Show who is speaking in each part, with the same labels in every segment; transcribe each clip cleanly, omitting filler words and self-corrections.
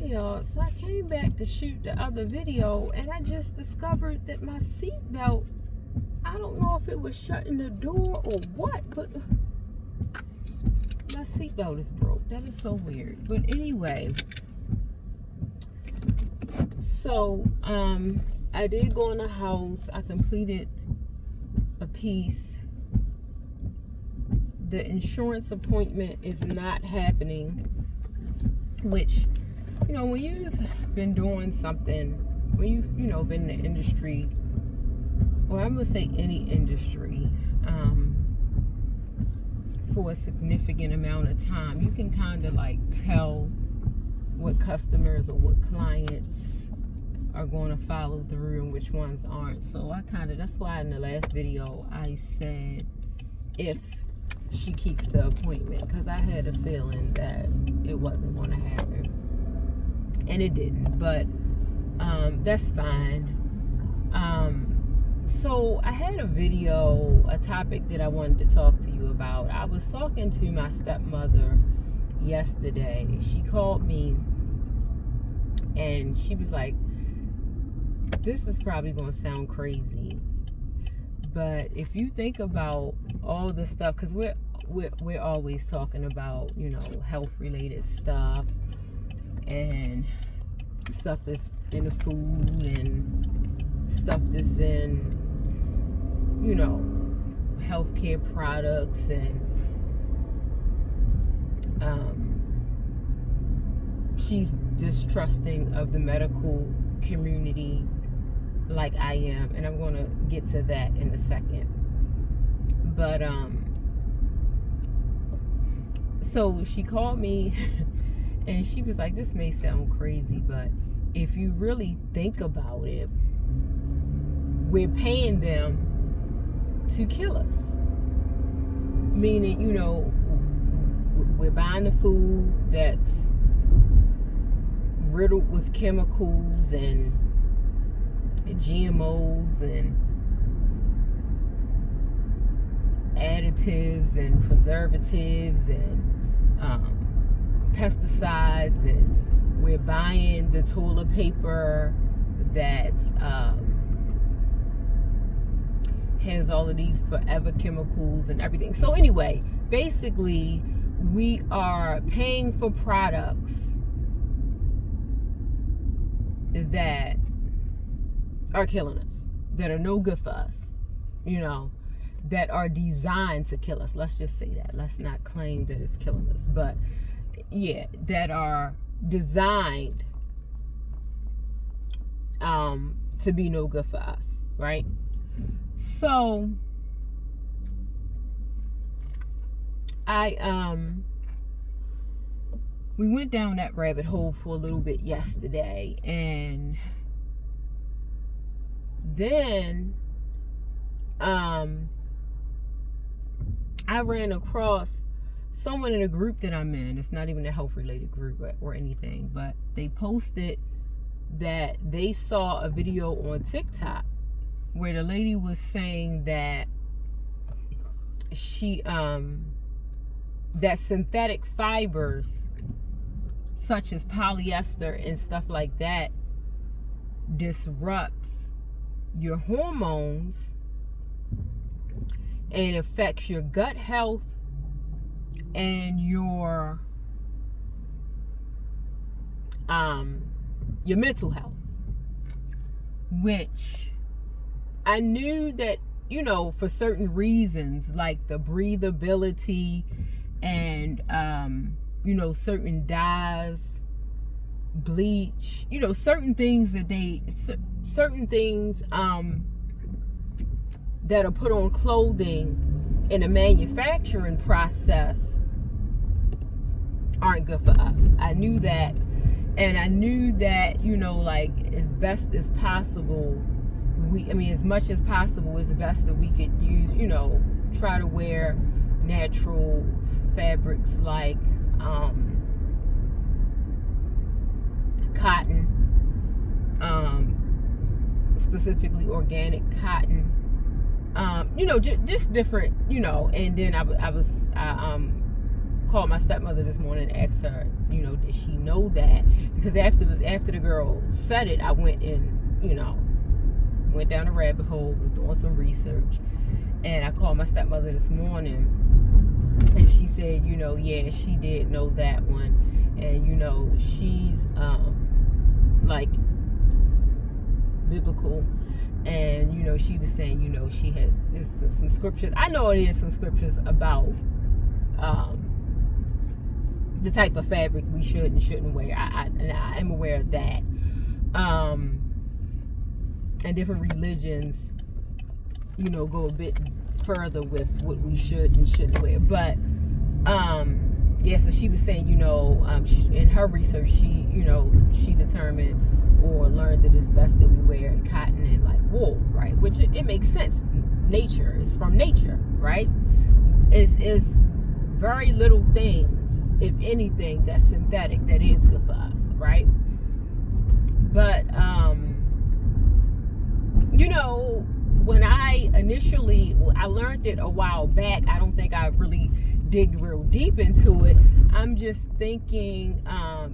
Speaker 1: y'all. So I came back to shoot the other video, and I just discovered that my seatbelt, I don't know if it was shutting the door or what, but my seatbelt is broke. That is so weird. But anyway, so I did go in the house. I completed a piece. The insurance appointment is not happening, which, you know, when you've been doing something, when you've, you know, been in the industry, or I'm gonna say any industry, for a significant amount of time, you can kind of like tell what customers or what clients are going to follow through and which ones aren't. So that's why in the last video I said if she keeps the appointment, because I had a feeling that it wasn't going to happen, and it didn't, but that's fine. So I had a topic that I wanted to talk to you about. I was talking to my stepmother yesterday. She called me and she was like, this is probably going to sound crazy, but if you think about all the stuff, because we're always talking about, you know, health related stuff and stuff that's in the food and stuff that's in, you know, healthcare products, and she's distrusting of the medical community like I am, and I'm going to get to that in a second. But so she called me and she was like, this may sound crazy, but if you really think about it, we're paying them to kill us. Meaning, you know, we're buying the food that's riddled with chemicals and GMOs and additives and preservatives and pesticides, and we're buying the toilet paper that has all of these forever chemicals and everything. So anyway, basically we are paying for products that are killing us, that are no good for us, you know, that are designed to kill us. Let's just say that. Let's not claim that it's killing us, but yeah, that are designed to be no good for us, right? So we went down that rabbit hole for a little bit yesterday, and then I ran across someone in a group that I'm in. It's not even a health related group or anything, but they posted that they saw a video on TikTok where the lady was saying that she that synthetic fibers such as polyester and stuff like that disrupts your hormones and affects your gut health and your mental health, which I knew that, you know, for certain reasons, like the breathability and you know, certain dyes, bleach, you know, certain things that that are put on clothing in a manufacturing process aren't good for us. I knew that, and I knew that, you know, like as best as possible, as much as possible, it's best that we could use, you know, try to wear natural fabrics like cotton, specifically organic cotton, you know, just different, you know. And then I called my stepmother this morning and asked her, you know, did she know that? Because after the girl said it, I went and, you know, went down a rabbit hole, was doing some research, and I called my stepmother this morning, and she said, you know, yeah, she did know that one, and you know, she's like biblical, and you know, she was saying, you know, she has some scriptures. I know it is some scriptures about the type of fabric we should and shouldn't wear. I am aware of that. And different religions, you know, go a bit further with what we should and shouldn't wear. But yeah, so she was saying, you know, in her research, she determined or learned that it's best that we wear cotton and like wool, right? Which it makes sense. Nature is from nature, right? It's very little things, if anything, that's synthetic that is good for us, right? But you know, when I learned it a while back. I don't think I really digged real deep into it. I'm just thinking,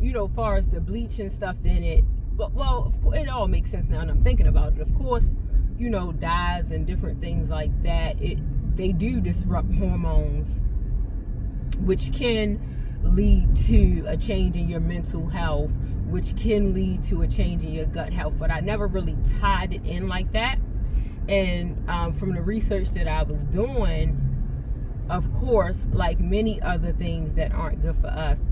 Speaker 1: you know, as far as the bleach and stuff in it, well, of course, it all makes sense now, and I'm thinking about it. Of course, you know, dyes and different things like that, they do disrupt hormones, which can lead to a change in your mental health, which can lead to a change in your gut health. But I never really tied it in like that. And from the research that I was doing, of course, like many other things that aren't good for us,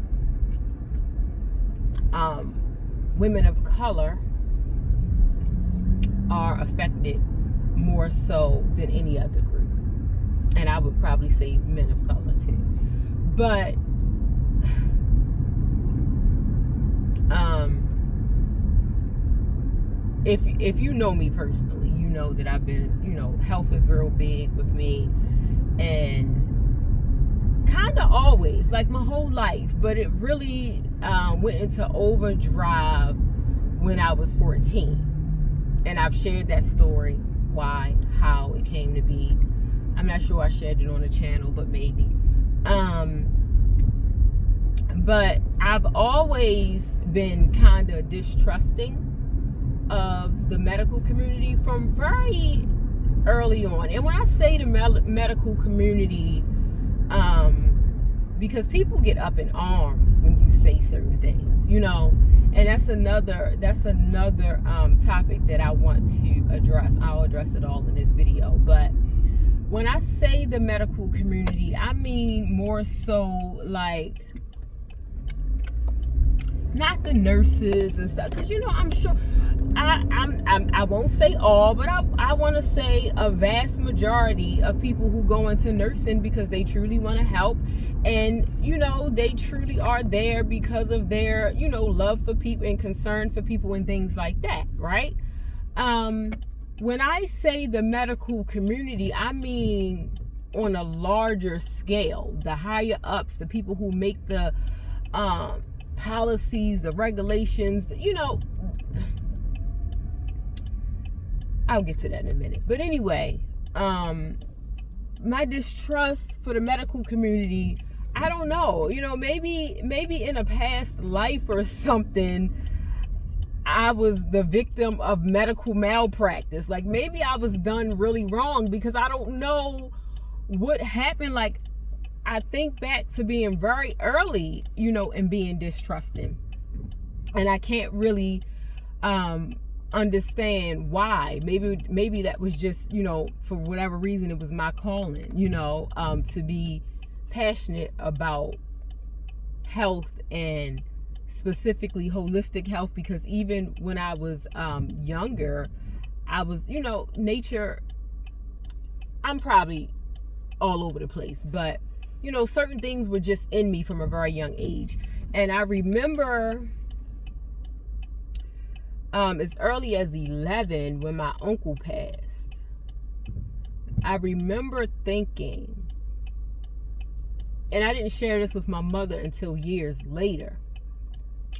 Speaker 1: women of color are affected more so than any other group. And I would probably say men of color too. But if you know me personally, you know that I've been, you know, health is real big with me, and kind of always, like my whole life, but it really went into overdrive when I was 14. And I've shared that story, why, how it came to be. I'm not sure I shared it on the channel, but maybe. But I've always been kind of distrusting of the medical community from very early on. And when I say the medical community, because people get up in arms when you say certain things, you know, and that's another topic that I want to address. I'll address it all in this video. But when I say the medical community, I mean more so like not the nurses and stuff, because you know, I'm sure I won't say all, but I want to say a vast majority of people who go into nursing because they truly want to help, and you know, they truly are there because of their, you know, love for people and concern for people and things like that, right? When I say the medical community, I mean on a larger scale, the higher ups, the people who make the policies, the regulations, you know. I'll get to that in a minute. But anyway, my distrust for the medical community, I don't know, you know, maybe in a past life or something, I was the victim of medical malpractice. Like maybe I was done really wrong, because I don't know what happened. Like I think back to being very early, you know, and being distrusting, and I can't really understand why. Maybe that was just, you know, for whatever reason, it was my calling, you know, to be passionate about health, and specifically holistic health, because even when I was younger, I was, you know, nature, I'm probably all over the place, but you know, certain things were just in me from a very young age. And I remember as early as 11, when my uncle passed, I remember thinking, and I didn't share this with my mother until years later,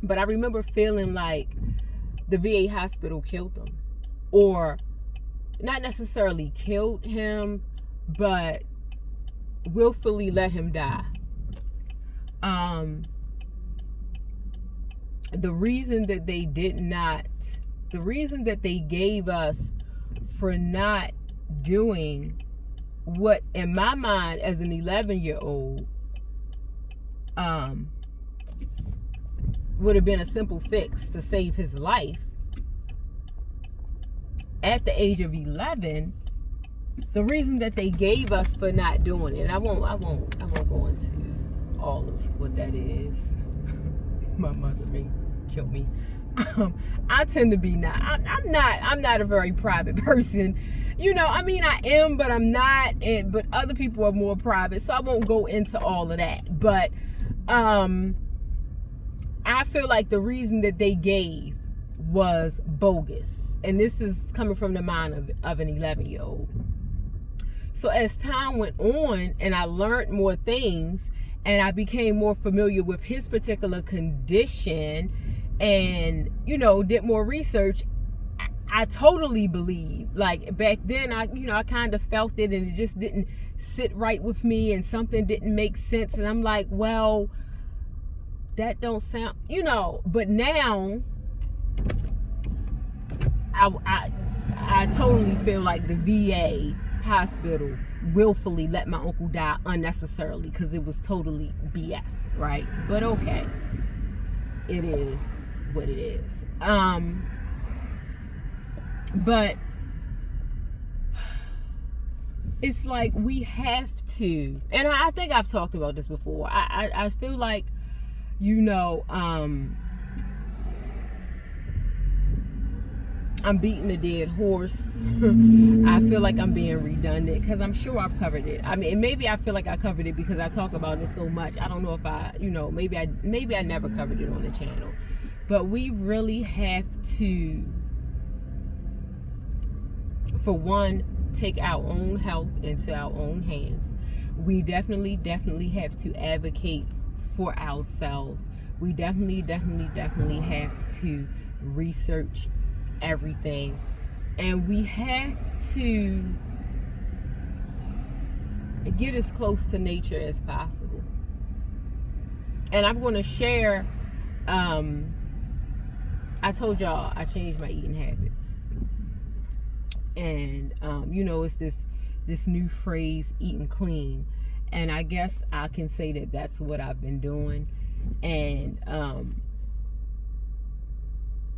Speaker 1: but I remember feeling like the VA hospital killed him, or not necessarily killed him, but willfully let him die. the reason that they gave us for not doing what, in my mind, as an 11-year-old, would have been a simple fix to save his life. At the age of 11, the reason that they gave us for not doing it, I won't go into all of what that is. My mother may kill me. I tend to be I'm not a very private person. I am, but I'm not. But other people are more private, so I won't go into all of that. But I feel like the reason that they gave was bogus. And this is coming from the mind of an 11-year-old. So as time went on and I learned more things and I became more familiar with his particular condition and, did more research, I totally believe. Like back then, I kind of felt it and it just didn't sit right with me and something didn't make sense. And I'm like, well, that don't sound, but now I totally feel like the VA hospital willfully let my uncle die unnecessarily because it was totally BS, right? But okay, it is what it is. But it's like we have to, and I think I've talked about this before. I feel like, I'm beating a dead horse. I feel like I'm being redundant because I'm sure I've covered it. I mean, maybe I feel like I covered it because I talk about it so much. I don't know if maybe I never covered it on the channel. But we really have to, for one, take our own health into our own hands. We definitely have to advocate for ourselves. We definitely have to research everything, and we have to get as close to nature as possible. And I'm going to share, I told y'all I changed my eating habits, and it's this new phrase, eating clean, and I guess I can say that that's what I've been doing. And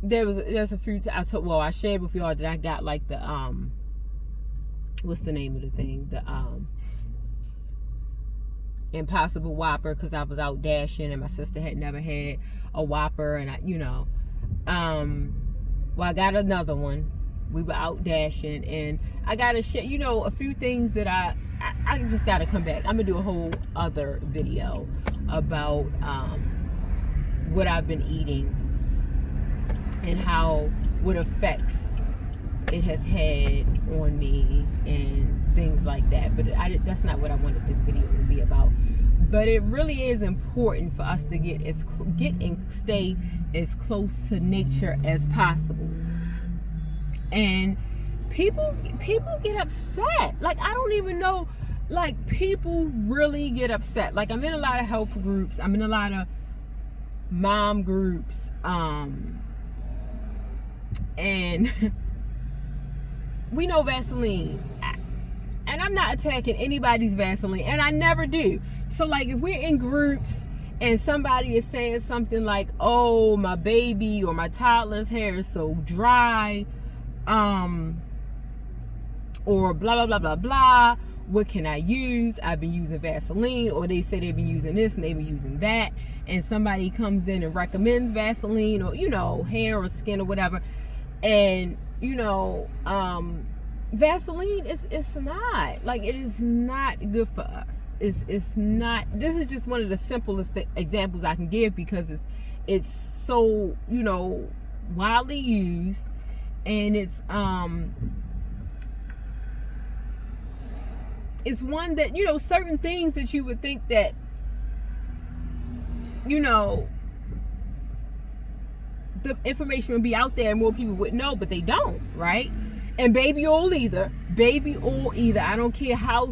Speaker 1: there's a few I shared with y'all that I got like the what's the name of the thing, the Impossible Whopper, because I was out dashing and my sister had never had a Whopper, and I got another one. We were out dashing, and I gotta share a few things that I just gotta come back. I'm gonna do a whole other video about what I've been eating and what effects it has had on me and things like that. But that's not what I wanted this video to be about. But it really is important for us to stay as close to nature as possible. And people get upset. Like, I don't even know. Like, people really get upset. Like, I'm in a lot of health groups. I'm in a lot of mom groups. And we know Vaseline, and I'm not attacking anybody's Vaseline, and I never do. So like, if we're in groups and somebody is saying something like, oh, my baby or my toddler's hair is so dry, or blah blah blah blah blah, what can I use? I've been using Vaseline, or they say they've been using this and they've been using that, and somebody comes in and recommends Vaseline, or hair or skin or whatever. And Vaseline it's not, like, it is not good for us. It's not. This is just one of the simplest examples I can give, because it's so widely used, and it's one that certain things that you would think that the information would be out there and more people would know, but they don't, right? And baby oil either. Baby oil either. I don't care how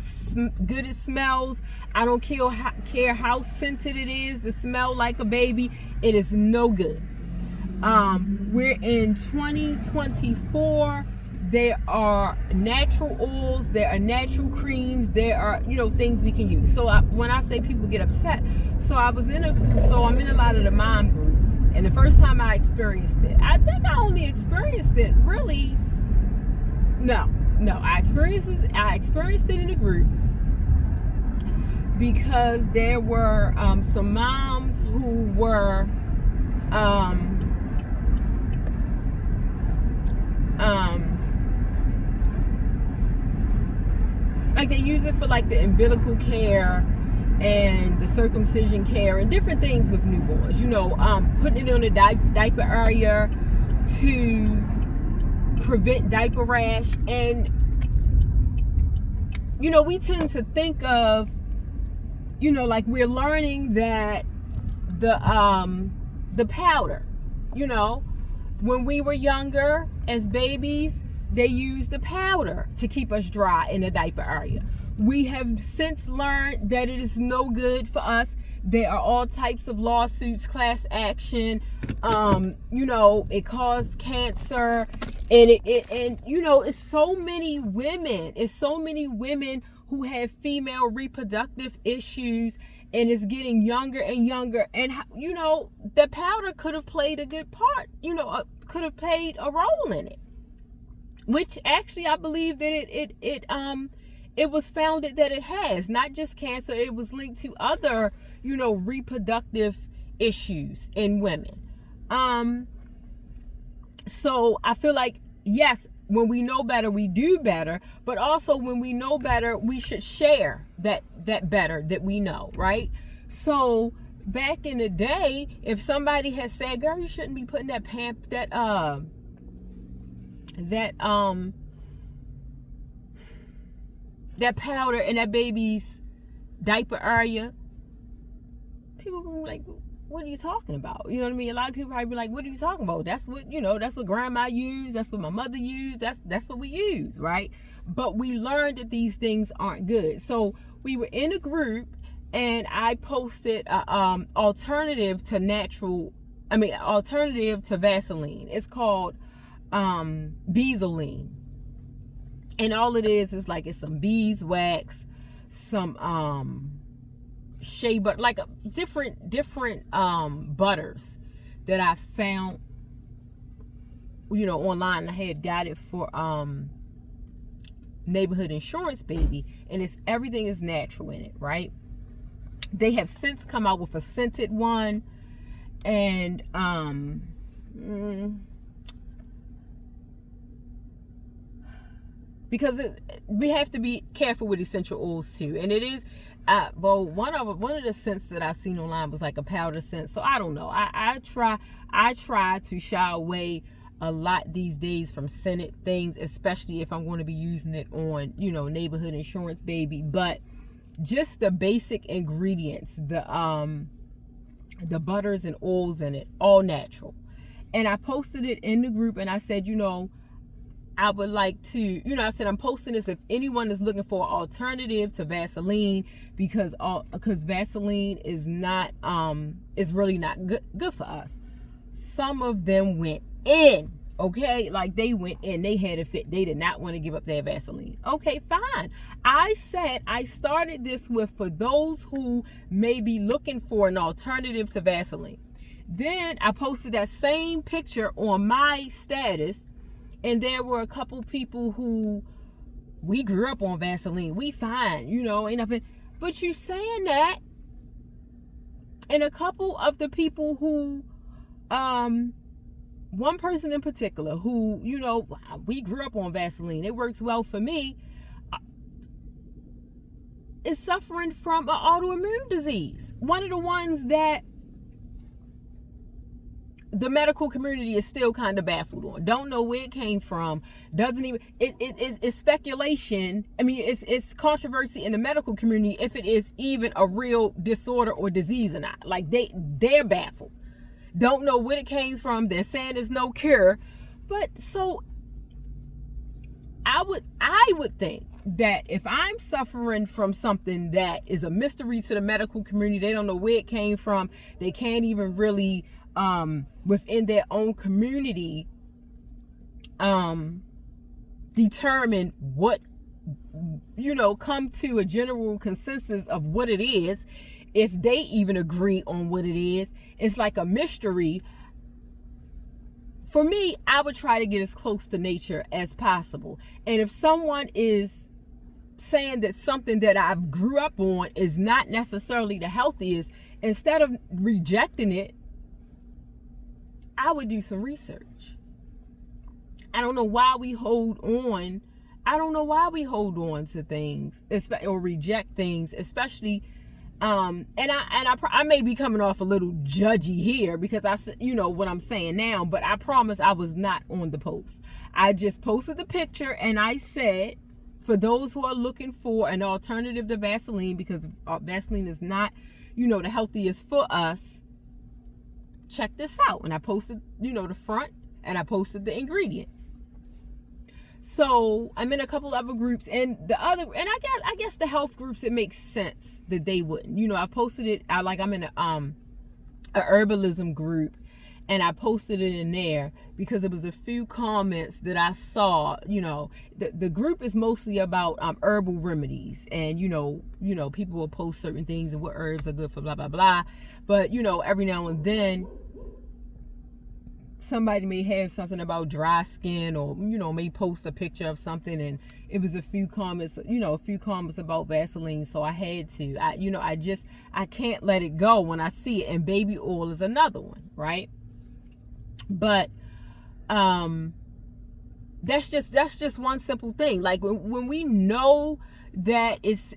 Speaker 1: good it smells. I don't care how scented it is to smell like a baby. It is no good. We're in 2024. There are natural oils. There are natural creams. There are, things we can use. So when I say people get upset, I'm in a lot of the mom groups. And the first time I experienced it, I think I only experienced it really. No, I experienced it in a group because there were some moms who were like they use it for like the umbilical care and the circumcision care and different things with newborns, putting it on the diaper area to prevent diaper rash. And we tend to think of like we're learning that the powder, when we were younger as babies, they used the powder to keep us dry in the diaper area. We have since learned that it is no good for us. There are all types of lawsuits, class action. It caused cancer, and it's so many women who have female reproductive issues, and it's getting younger and younger. And the powder could have played a good part. Could have played a role in it, which actually I believe that it was founded that it has not just cancer. It was linked to other, reproductive issues in women. So I feel like, yes, when we know better, we do better. But also when we know better, we should share that better that we know, right? So back in the day, if somebody had said, girl, you shouldn't be putting that powder in that baby's diaper area, people would be like, what are you talking about? You know what I mean? A lot of people probably be like, what are you talking about? That's what, that's what grandma used. That's what my mother used. That's what we use, right? But we learned that these things aren't good. So we were in a group and I posted alternative to Vaseline. It's called Bezoline. And all it is like it's some beeswax, some shea butter, like different butters that I found, online. I had got it for Neighborhood Insurance Baby, and everything is natural in it, right? They have since come out with a scented one, and because we have to be careful with essential oils too. And it is, one of the scents that I've seen online was like a powder scent. So I don't know. I try to shy away a lot these days from scented things, especially if I'm going to be using it on, Neighborhood Insurance Baby. But just the basic ingredients, the butters and oils in it, all natural. And I posted it in the group and I said, I would like to, I said, I'm posting this if anyone is looking for an alternative to Vaseline, because Vaseline is not, is really not good for us. Some of them went in, okay? Like they went in, they had a fit. They did not want to give up their Vaseline. Okay, fine. I said I started this for those who may be looking for an alternative to Vaseline. Then I posted that same picture on my status. And there were a couple people who, we grew up on Vaseline. We fine, ain't nothing. But you saying that, and a couple of the people who, one person in particular who, we grew up on Vaseline. It works well for me. Is suffering from an autoimmune disease. One of the ones that the medical community is still kind of baffled on. Don't know where it came from. Doesn't even, it's speculation. I mean, it's controversy in the medical community if it is even a real disorder or disease or not. Like they're baffled. Don't know where it came from. They're saying there's no cure. But so I would think that if I'm suffering from something that is a mystery to the medical community, they don't know where it came from, they can't even really within their own community determine what, come to a general consensus of what it is, if they even agree on what it is. It's like a mystery. For me, I would try to get as close to nature as possible. And if someone is saying that something that I've grew up on is not necessarily the healthiest, instead of rejecting it, I would do some research. I don't know why we hold on. I don't know why we hold on to things or reject things, especially. And I may be coming off a little judgy here because what I'm saying now, but I promise I was not on the post. I just posted the picture and I said, for those who are looking for an alternative to Vaseline, because Vaseline is not, the healthiest for us, check this out. And I posted, the front, and I posted the ingredients. So I'm in a couple other groups, and I guess the health groups, it makes sense that they wouldn't. I posted it. I'm in a herbalism group, and I posted it in there because there was a few comments that I saw. The group is mostly about herbal remedies, and people will post certain things and what herbs are good for blah blah blah. But every now and then, somebody may have something about dry skin, or may post a picture of something, and it was a few comments about Vaseline. So I had to, I can't let it go when I see it. And baby oil is another one, right? But that's just one simple thing. Like when we know that it's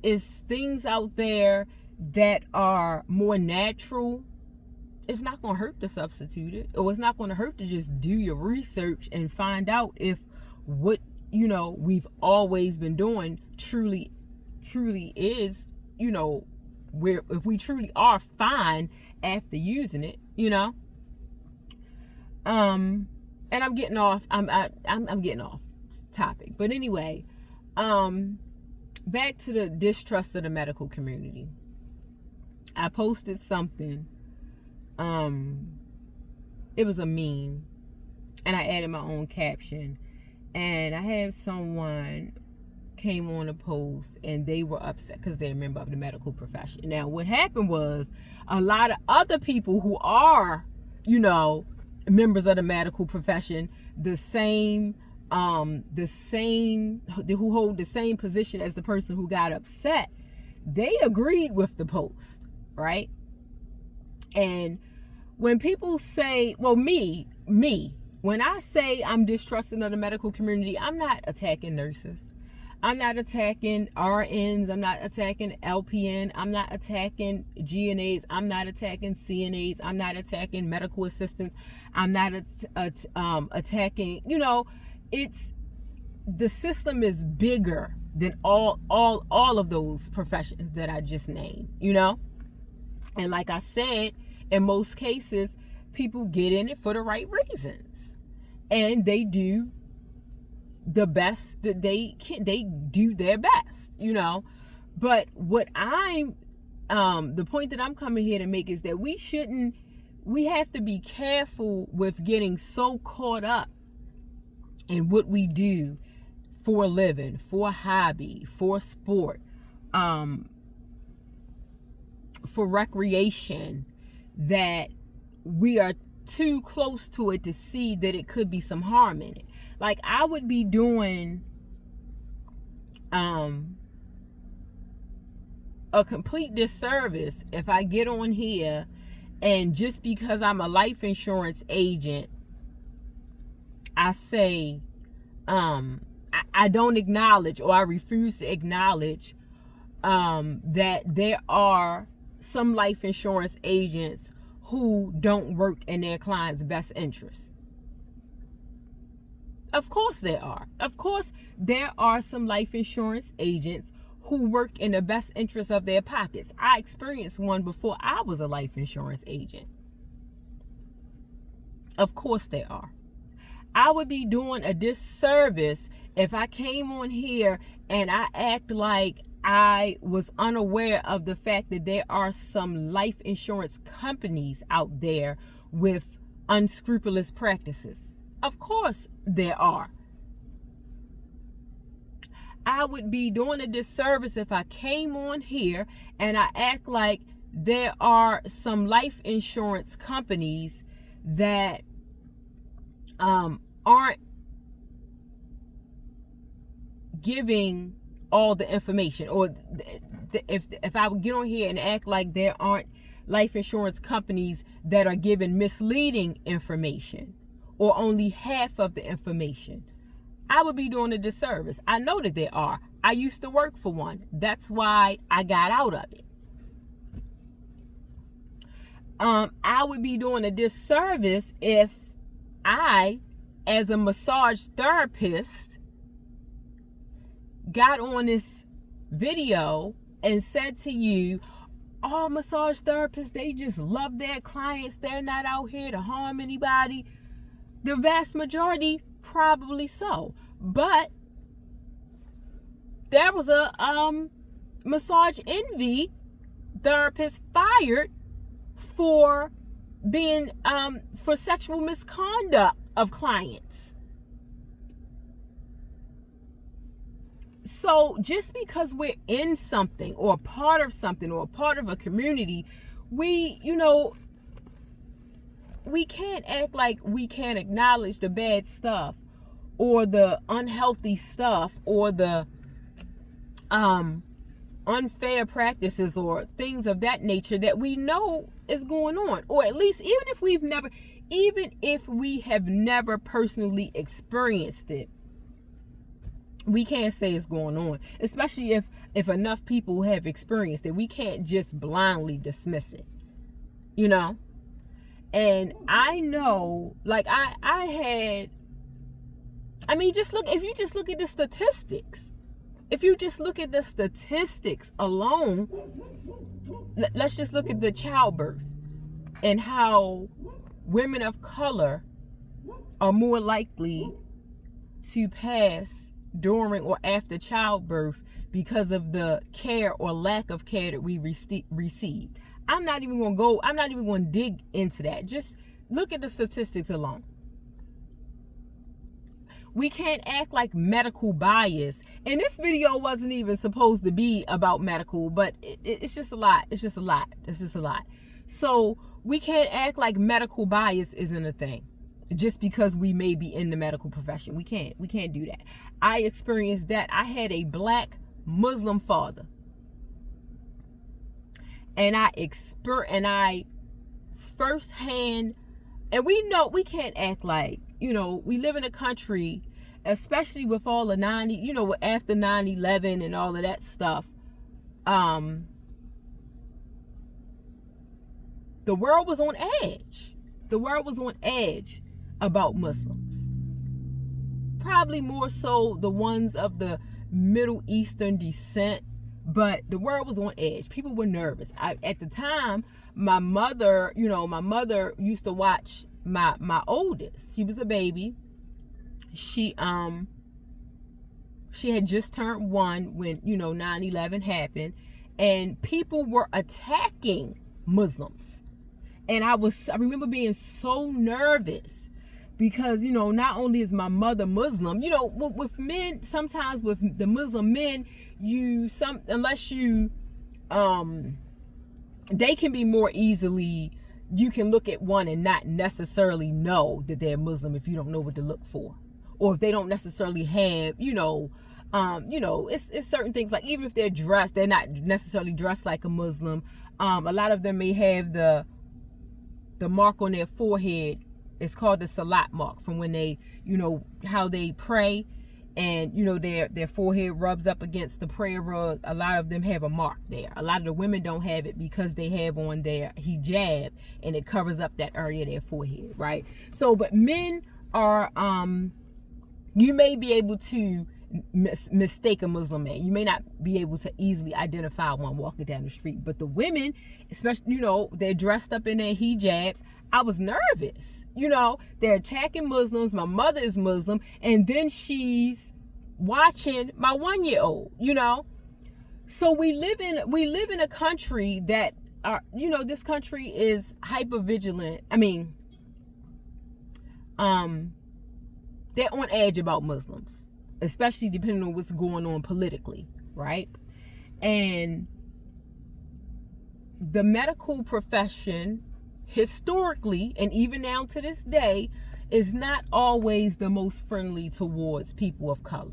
Speaker 1: things out there that are more natural, it's not going to hurt to substitute it, or it's not going to hurt to just do your research and find out if what we've always been doing truly is, where if we truly are fine after using it, and I'm getting off topic, but anyway, back to the distrust of the medical community. I posted something. It was a meme, and I added my own caption, and I had someone came on a post, and they were upset because they're a member of the medical profession. Now, what happened was a lot of other people who are, members of the medical profession, who hold the same position as the person who got upset, they agreed with the post, right? And when people say, well, me, when I say I'm distrusting of the medical community, I'm not attacking nurses. I'm not attacking RNs. I'm not attacking LPN. I'm not attacking GNAs. I'm not attacking CNAs. I'm not attacking medical assistants. I'm not attacking, it's, the system is bigger than all of those professions that I just named, And like I said, in most cases, people get in it for the right reasons, and they do the best that they can. They do their best, But what the point that I'm coming here to make is that we have to be careful with getting so caught up in what we do for a living, for a hobby, for sport, for recreation, that we are too close to it to see that it could be some harm in it. Like, I would be doing a complete disservice if I get on here and just because I'm a life insurance agent, I say I don't acknowledge, or I refuse to acknowledge that there are some life insurance agents who don't work in their clients' best interest. Of course there are. Of course there are some life insurance agents who work in the best interest of their pockets. I experienced one before I was a life insurance agent. Of course there are. I would be doing a disservice if I came on here and I act like I was unaware of the fact that there are some life insurance companies out there with unscrupulous practices. Of course there are. I would be doing a disservice if I came on here and I act like there are some life insurance companies that aren't giving all the information, or if I would get on here and act like there aren't life insurance companies that are giving misleading information or only half of the information, I would be doing a disservice. I know that there are. I used to work for one. That's why I got out of it. I would be doing a disservice if I, as a massage therapist, got on this video and said to you, all massage therapists, they just love their clients. They're not out here to harm anybody. The vast majority, probably so. But there was a Massage Envy therapist fired for being for sexual misconduct of clients. So just because we're in something or a part of something or a part of a community, we can't act like we can't acknowledge the bad stuff or the unhealthy stuff or the unfair practices or things of that nature that we know is going on. Or at least even if we have never personally experienced it, we can't say it's going on, especially if enough people have experienced it. We can't just blindly dismiss it, And I know, like if you just look at the statistics, alone, let's just look at the childbirth and how women of color are more likely to pass during or after childbirth because of the care or lack of care that we received. I'm not even going to dig into that. Just look at the statistics alone. We can't act like medical bias. And this video wasn't even supposed to be about medical, but it's just a lot. It's just a lot. So we can't act like medical bias isn't a thing just because we may be in the medical profession. We can't do that. I experienced that. I had a black Muslim father. And I firsthand, and we know we can't act like, we live in a country, especially with all the after 9/11 and all of that stuff, the world was on edge. The world was on edge about Muslims. Probably more so the ones of the Middle Eastern descent, but the world was on edge. People were nervous. At the time, my mother used to watch my oldest. She was a baby. She had just turned 1 when 9/11 happened, and people were attacking Muslims. And I remember being so nervous because, not only is my mother Muslim, with men, sometimes with the Muslim men, they can be more easily, you can look at one and not necessarily know that they're Muslim if you don't know what to look for. Or if they don't necessarily have, it's certain things, like even if they're dressed, they're not necessarily dressed like a Muslim. A lot of them may have the mark on their forehead. It's called the salat mark, from when they, how they pray, and their forehead rubs up against the prayer rug. A lot of them have a mark there. A lot of the women don't have it because they have on their hijab and it covers up that area of their forehead, right? So, but men are, you may be able to mistake a Muslim man. You may not be able to easily identify one walking down the street. But the women, especially, they're dressed up in their hijabs. I was nervous. They're attacking Muslims. My mother is Muslim. And then she's watching my 1-year-old, So we live in a country that this country is hyper vigilant. I mean, they're on edge about Muslims, especially depending on what's going on politically, right? And the medical profession, historically, and even now to this day, is not always the most friendly towards people of color.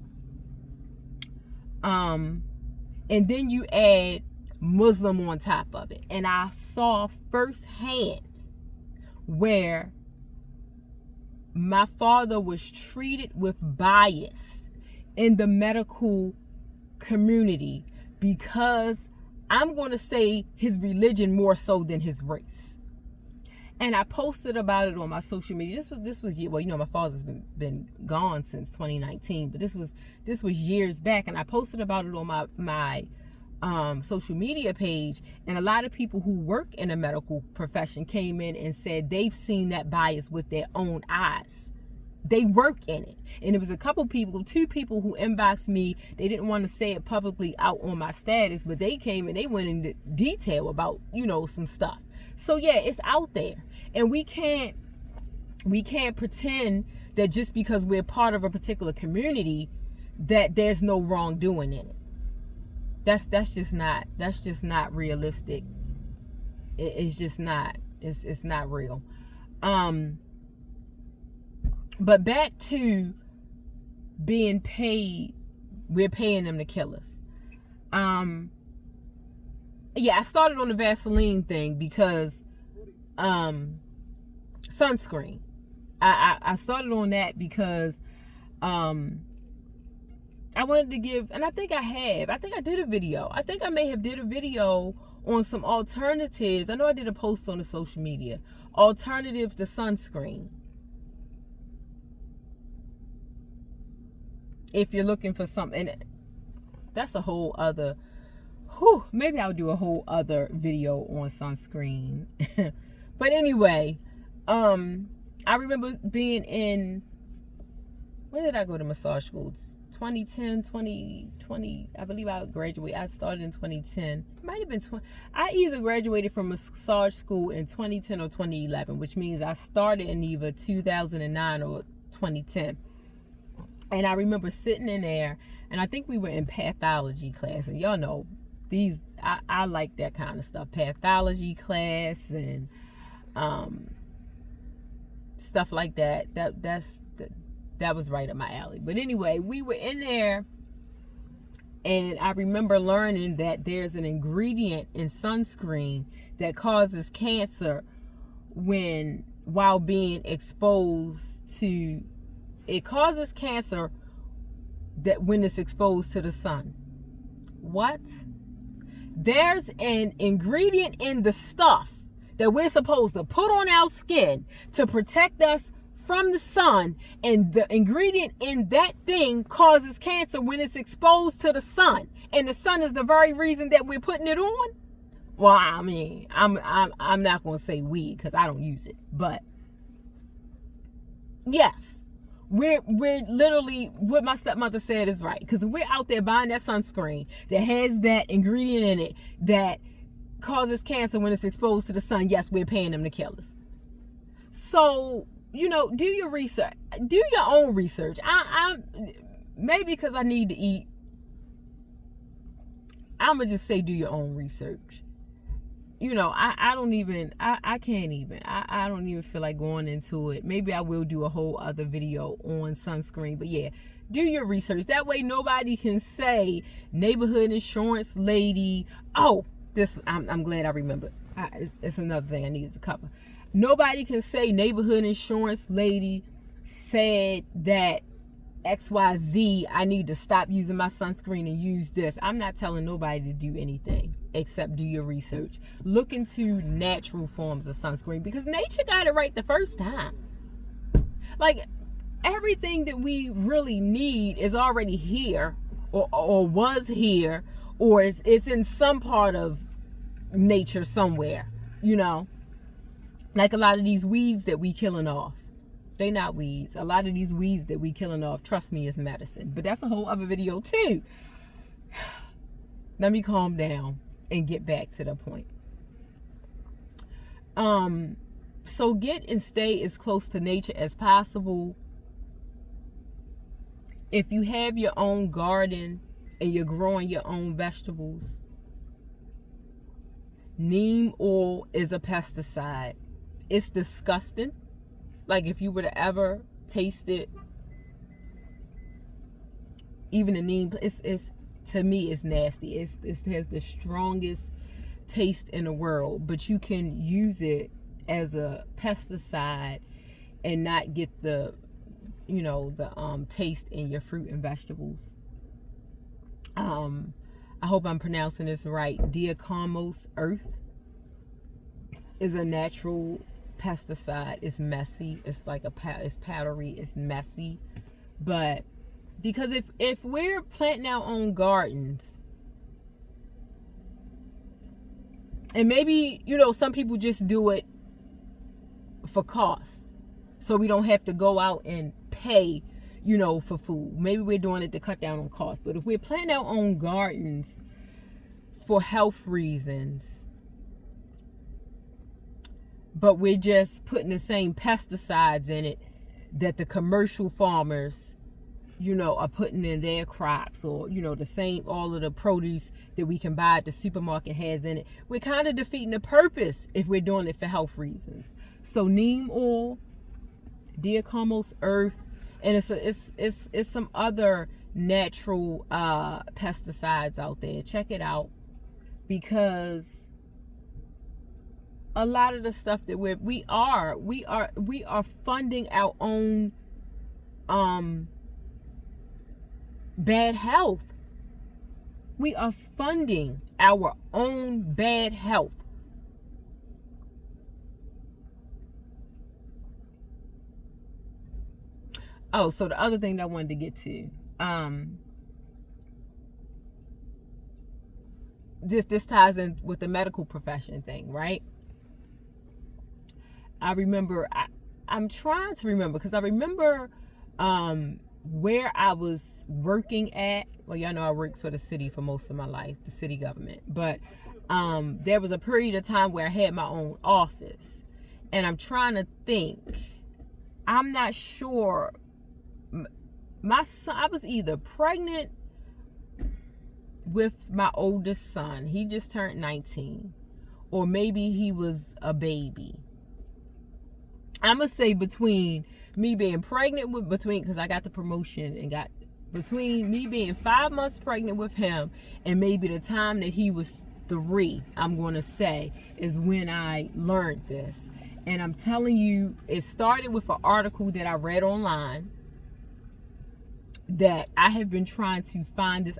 Speaker 1: And then you add Muslim on top of it. And I saw firsthand where my father was treated with bias in the medical community because I'm going to say his religion more so than his race. And I posted about it on my social media. This was my father's been gone since 2019, but this was years back, and I posted about it on my social media page, and a lot of people who work in the medical profession came in and said they've seen that bias with their own eyes. They work in it. And it was two people who inboxed me. They didn't want to say it publicly out on my status, but they came and they went into detail about, some stuff. So yeah, it's out there. And we can't pretend that just because we're part of a particular community that there's no wrongdoing in it. That's just not realistic. It's just not. It's not real. But back to being paid, we're paying them to kill us. Yeah, I started on the Vaseline thing because sunscreen. I started on that because I wanted to give, and I think I did a video. I think I may have did a video on some alternatives. I know I did a post on the social media. Alternatives to sunscreen. If you're looking for something, that's a whole other, maybe I'll do a whole other video on sunscreen. But anyway, I remember being in, when did I go to massage school? 2010, 2020, I believe I graduated. I started in 2010. It might have been 20. I either graduated from massage school in 2010 or 2011, which means I started in either 2009 or 2010. And I remember sitting in there, and I think we were in pathology class. And y'all know, I like that kind of stuff. Pathology class and stuff like that. That was right up my alley. But anyway, we were in there, and I remember learning that there's an ingredient in sunscreen that causes cancer while being exposed to. It causes cancer that when it's exposed to the sun. What? There's an ingredient in the stuff that we're supposed to put on our skin to protect us from the sun, and the ingredient in that thing causes cancer when it's exposed to the sun, and the sun is the very reason that we're putting it on. Well, I mean, I'm not going to say we because I don't use it, but yes. We're literally, what my stepmother said is right, because we're out there buying that sunscreen that has that ingredient in it that causes cancer when it's exposed to the sun. Yes, we're paying them to kill us. So, do your research, do your own research. I maybe because I need to eat, I'm gonna just say do your own research. I don't even, I can't even, I don't even feel like going into it. Maybe I will do a whole other video on sunscreen, but yeah, do your research. That way nobody can say neighborhood insurance lady, I'm glad I remembered. It's another thing I needed to cover. Nobody can say neighborhood insurance lady said that XYZ, I need to stop using my sunscreen and use this. I'm not telling nobody to do anything except do your research. Look into natural forms of sunscreen because nature got it right the first time. Like, everything that we really need is already here, or was here, or it's in some part of nature somewhere, you know. Like a lot of these weeds that we killing off. They not weeds. A lot of these weeds that we killing off, trust me, is medicine. But that's a whole other video too. Let me calm down and get back to the point. So get and stay as close to nature as possible. If you have your own garden and you're growing your own vegetables, neem oil is a pesticide. It's disgusting. Like, if you were to ever taste it, even the neem, it's to me, it's nasty. It has the strongest taste in the world, but you can use it as a pesticide and not get the, you know, the taste in your fruit and vegetables. I hope I'm pronouncing this right. Diakomos earth is a natural pesticide. It's messy. It's like it's powdery. It's messy. But because if we're planting our own gardens, and maybe, you know, some people just do it for cost, so we don't have to go out and pay, you know, for food. Maybe we're doing it to cut down on costs. But if we're planting our own gardens for health reasons, but we're just putting the same pesticides in it that the commercial farmers, you know, are putting in their crops, or, you know, the same, all of the produce that we can buy at the supermarket has in it, we're kind of defeating the purpose if we're doing it for health reasons. So neem oil, Diakomos earth, and it's some other natural pesticides out there. Check it out, because a lot of the stuff that we are funding our own bad health. We are funding our own bad health. Oh, so the other thing that I wanted to get to, this ties in with the medical profession thing, right? I remember, I'm trying to remember, because I remember where I was working at. Well, y'all know I worked for the city for most of my life, the city government. But there was a period of time where I had my own office. And I'm trying to think. I'm not sure. My son, I was either pregnant with my oldest son. He just turned 19. Or maybe he was a baby. I'm going to say between me being pregnant with, because I got the promotion and got, between me being 5 months pregnant with him and maybe the time that he was 3, I'm going to say, is when I learned this. And I'm telling you, it started with an article that I read online that I have been trying to find this.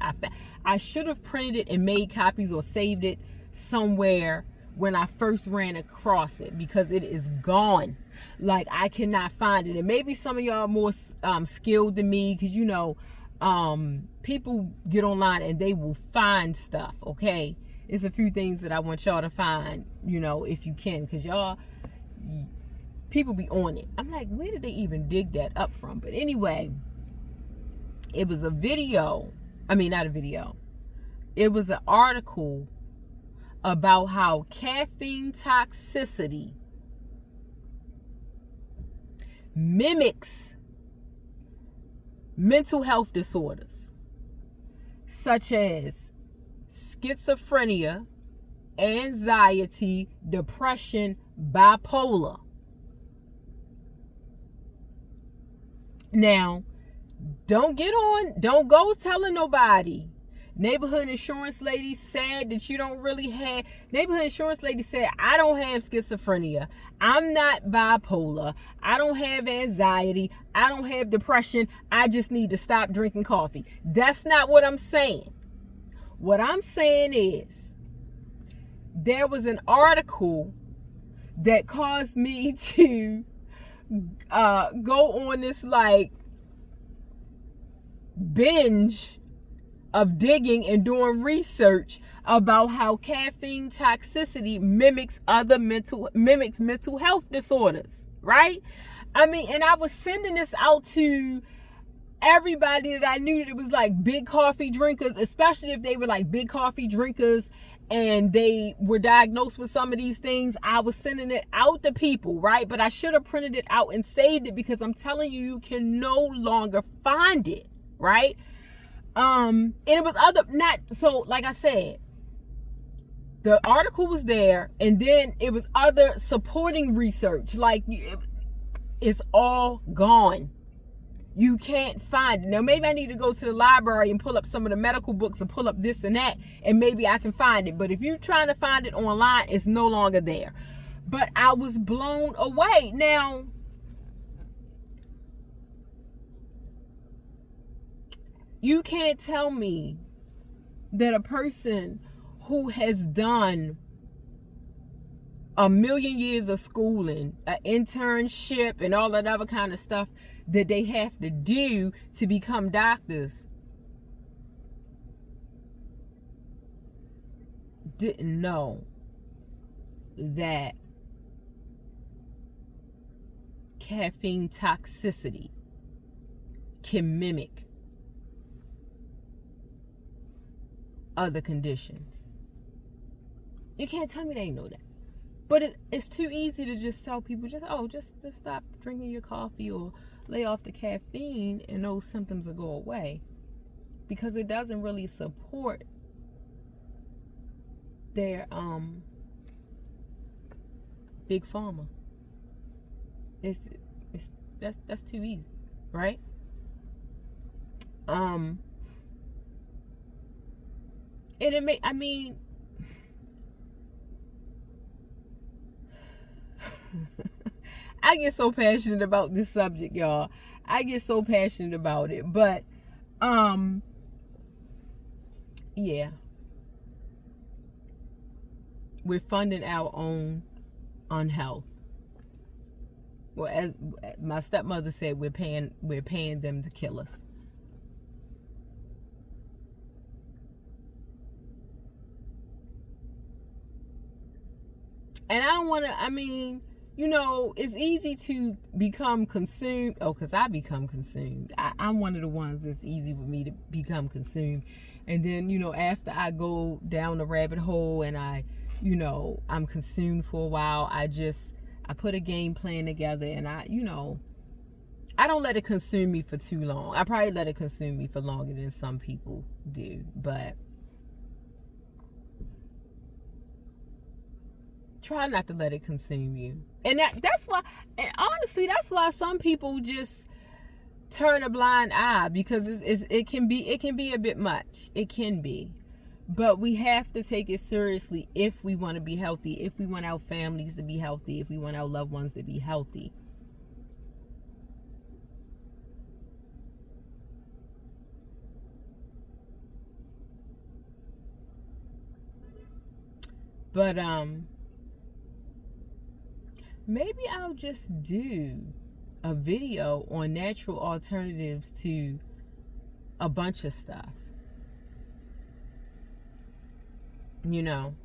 Speaker 1: I should have printed it and made copies or saved it somewhere when I first ran across it, because it is gone. Like, I cannot find it. And maybe some of y'all are more skilled than me, because, you know, people get online and they will find stuff, okay? It's a few things that I want y'all to find, you know, if you can, because y'all, people be on it. I'm like, where did they even dig that up from? But anyway, it was a video. I mean, not a video. It was an article about how caffeine toxicity mimics mental health disorders such as schizophrenia, anxiety, depression, bipolar. Now, don't go telling nobody. Neighborhood insurance lady said that you don't really have. Neighborhood insurance lady said, I don't have schizophrenia. I'm not bipolar. I don't have anxiety. I don't have depression. I just need to stop drinking coffee. That's not what I'm saying. What I'm saying is, there was an article that caused me to go on this like binge of digging and doing research about how caffeine toxicity mimics mental health disorders, right? I mean, and I was sending this out to everybody that I knew that was like big coffee drinkers, especially if they were like big coffee drinkers and they were diagnosed with some of these things. I was sending it out to people, right? But I should have printed it out and saved it, because I'm telling you, you can no longer find it, right? And it was like I said, the article was there, and then it was other supporting research. Like, it's all gone. You can't find it. Now, maybe I need to go to the library and pull up some of the medical books and pull up this and that, and maybe I can find it. But if you're trying to find it online, it's no longer there. But I was blown away. Now, you can't tell me that a person who has done a million years of schooling, an internship, and all that other kind of stuff that they have to do to become doctors, didn't know that caffeine toxicity can mimic other conditions. You can't tell me they know that. But it's too easy to just tell people, just stop drinking your coffee or lay off the caffeine and those symptoms will go away. Because it doesn't really support their big pharma. That's too easy, right? And I get so passionate about this subject, y'all. I get so passionate about it. But yeah. We're funding our own unhealth. Well, as my stepmother said, we're paying them to kill us. And I don't want to, it's easy to become consumed. Oh, because I become consumed. I'm one of the ones that's easy for me to become consumed. And then, after I go down the rabbit hole and I'm consumed for a while, I put a game plan together, and I don't let it consume me for too long. I probably let it consume me for longer than some people do. But try not to let it consume you. And that's why, and honestly, that's why some people just turn a blind eye, because it can be a bit much. It can be. But we have to take it seriously if we want to be healthy, if we want our families to be healthy, if we want our loved ones to be healthy. But maybe I'll just do a video on natural alternatives to a bunch of stuff. And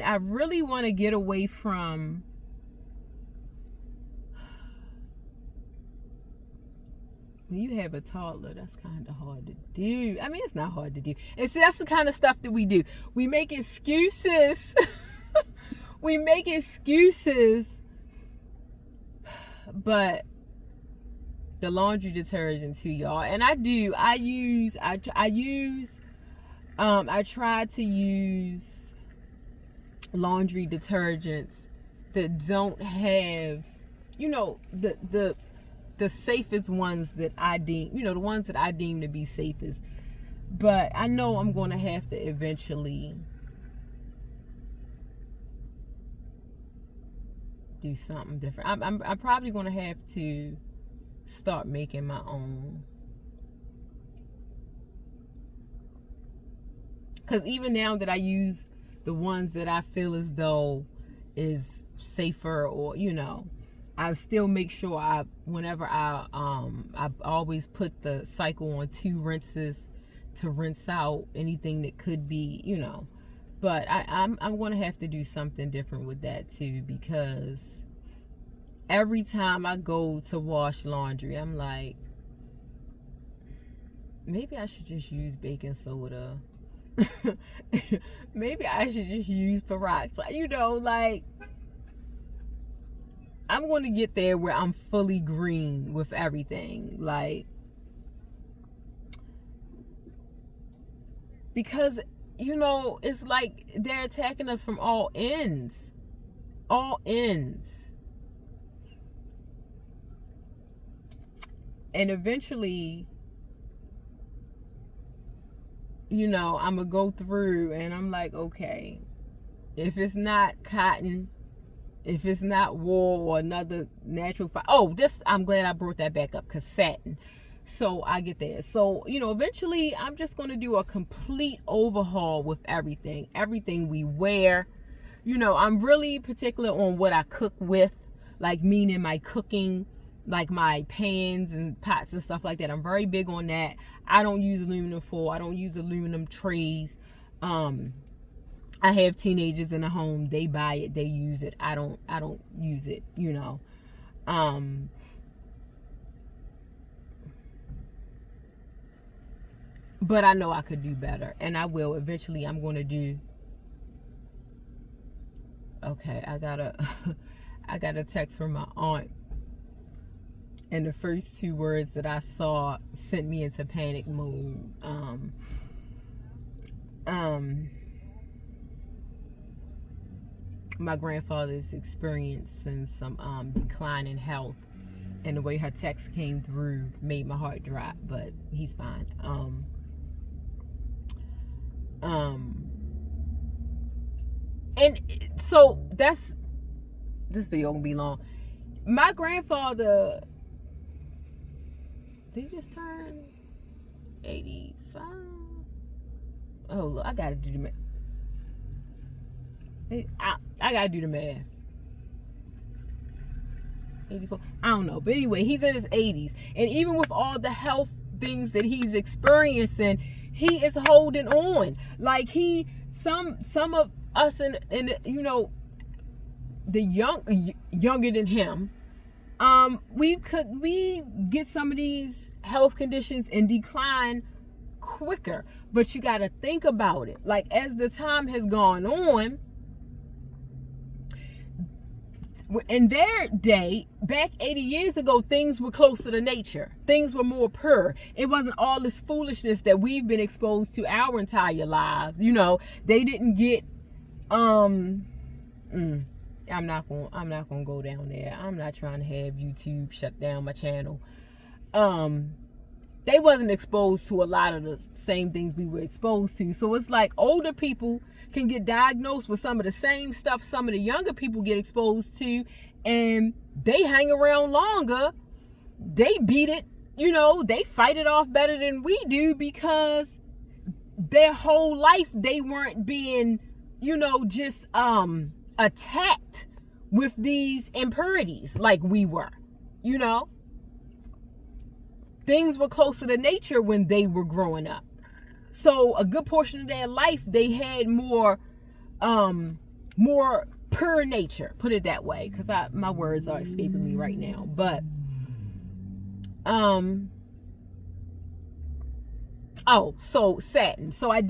Speaker 1: I really want to get away from when you have a toddler. That's kind of hard to do. I mean, it's not hard to do. And see, that's the kind of stuff that we do. We make excuses. We make excuses. But the laundry detergent too, y'all. And I try to use laundry detergents that don't have, the safest ones that I deem, the ones that I deem to be safest. But I know I'm going to have to eventually do something different. I'm probably going to have to start making my own. Because even now that I use the ones that I feel as though is safer, or I still make sure whenever I always put the cycle on 2 rinses to rinse out anything that could be, but I'm going to have to do something different with that too, because every time I go to wash laundry, I'm like, maybe I should just use baking soda. Maybe I should just use peroxide, like, I'm going to get there where I'm fully green with everything, like, because, it's like they're attacking us from all ends. And eventually, I'm going to go through and I'm like, okay, if it's not cotton, if it's not wool or another natural I'm glad I brought that back up, because satin. So I get there. So, eventually I'm just going to do a complete overhaul with everything we wear. I'm really particular on what I cook with, like meaning my cooking, like my pans and pots and stuff like that. I'm very big on that. I don't use aluminum foil. I don't use aluminum trays. I have teenagers in the home. They buy it. They use it. I don't use it, But I know I could do better, and I will. Eventually, I'm going to do. Okay, I got a text from my aunt, and the first 2 words that I saw sent me into panic mode. My grandfather is experiencing some decline in health, and the way her text came through made my heart drop, but he's fine. And so this video won't be long. My grandfather, did he just turn 85? Oh, look, I gotta do the math. I gotta do the math. 84. I don't know, but anyway, he's in his 80s, and even with all the health things that he's experiencing, he is holding on. Like some of us in the younger than him, we get some of these health conditions and decline quicker. But you got to think about it. Like, as the time has gone on, in their day, back 80 years ago, things were closer to nature. Things were more pure. It wasn't all this foolishness that we've been exposed to our entire lives. They didn't get I'm not gonna go down there. I'm not trying to have YouTube shut down my channel. They wasn't exposed to a lot of the same things we were exposed to. So it's like older people can get diagnosed with some of the same stuff some of the younger people get exposed to, and they hang around longer. They beat it, they fight it off better than we do, because their whole life they weren't being, just attacked with these impurities like we were. Things were closer to nature when they were growing up. So a good portion of their life, they had more pure nature, put it that way, because my words are escaping me right now. But so satin. So I